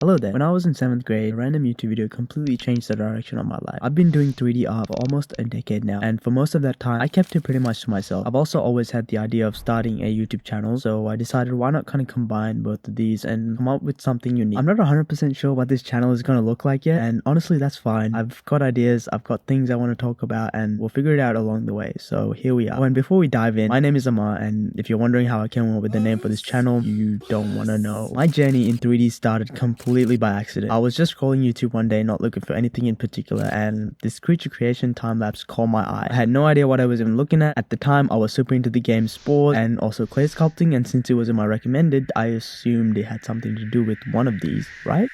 Hello there. When I was in 7th grade, a random YouTube video completely changed the direction of my life. I've been doing 3D art for almost a decade now, and for most of that time, I kept it pretty much to myself. I've also always had the idea of starting a YouTube channel, so I decided why not kind of combine both of these and come up with something unique. I'm not 100% sure what this channel is going to look like yet, and honestly that's fine. I've got ideas, I've got things I want to talk about, and we'll figure it out along the way. So here we are. Oh, and before we dive in, my name is Amar, and if you're wondering how I came up with the name for this channel, you don't want to know. My journey in 3D started completely by accident. I was just scrolling YouTube one day, not looking for anything in particular, and this creature creation time-lapse caught my eye. I had no idea what I was even looking at. At the time, I was super into the game Spore and also clay sculpting, and since it was in my recommended, I assumed it had something to do with one of these, right?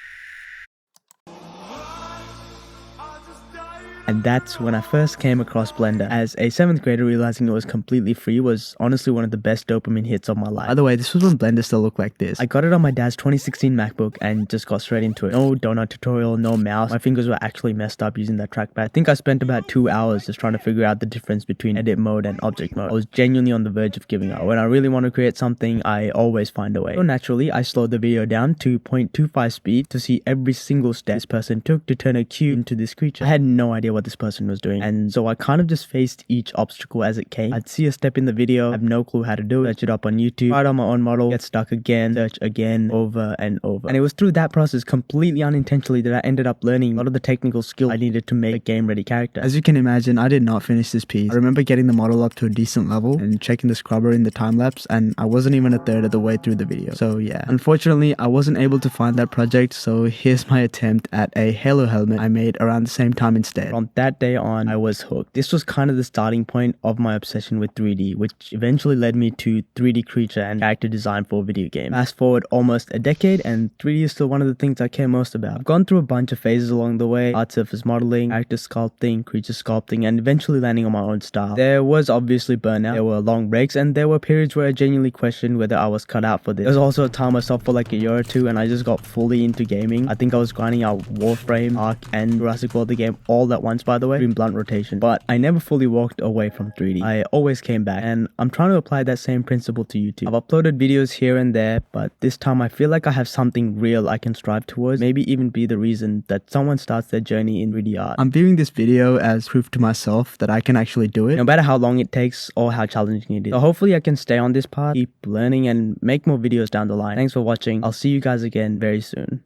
And that's when I first came across Blender. As a 7th grader, realizing it was completely free was honestly one of the best dopamine hits of my life. By the way, this was when Blender still looked like this. I got it on my dad's 2016 MacBook and just got straight into it. No donut tutorial, no mouse. My fingers were actually messed up using that trackpad. I think I spent about 2 hours just trying to figure out the difference between edit mode and object mode. I was genuinely on the verge of giving up. When I really want to create something, I always find a way. So naturally, I slowed the video down to 0.25 speed to see every single step this person took to turn a cube into this creature. I had no idea what this person was doing, and so I kind of just faced each obstacle as it came. I'd see a step in the video, have no clue how to do it, search it up on YouTube, try it on my own model, get stuck again, search again, over and over. And it was through that process, completely unintentionally, that I ended up learning a lot of the technical skill I needed to make a game-ready character. As you can imagine, I did not finish this piece. I remember getting the model up to a decent level and checking the scrubber in the time-lapse, and I wasn't even a third of the way through the video. So yeah, unfortunately, I wasn't able to find that project, so here's my attempt at a Halo helmet I made around the same time instead. From that day on, I was hooked. This was kind of the starting point of my obsession with 3D, which eventually led me to 3D creature and character design for video games. Fast forward almost a decade, and 3D is still one of the things I care most about. I've gone through a bunch of phases along the way: art surface modeling, character sculpting, creature sculpting, and eventually landing on my own style. There was obviously burnout, there were long breaks, and there were periods where I genuinely questioned whether I was cut out for this. There was also a time I stopped for like a year or two, and I just got fully into gaming. I think I was grinding out Warframe, Ark, and Jurassic World the game all at once, by the way, in blunt rotation. But I never fully walked away from 3D. I always came back, and I'm trying to apply that same principle to YouTube. I've uploaded videos here and there, but this time I feel like I have something real I can strive towards, maybe even be the reason that someone starts their journey in 3D art. I'm viewing this video as proof to myself that I can actually do it, no matter how long it takes or how challenging it is. So hopefully I can stay on this path, keep learning, and make more videos down the line. Thanks for watching. I'll see you guys again very soon.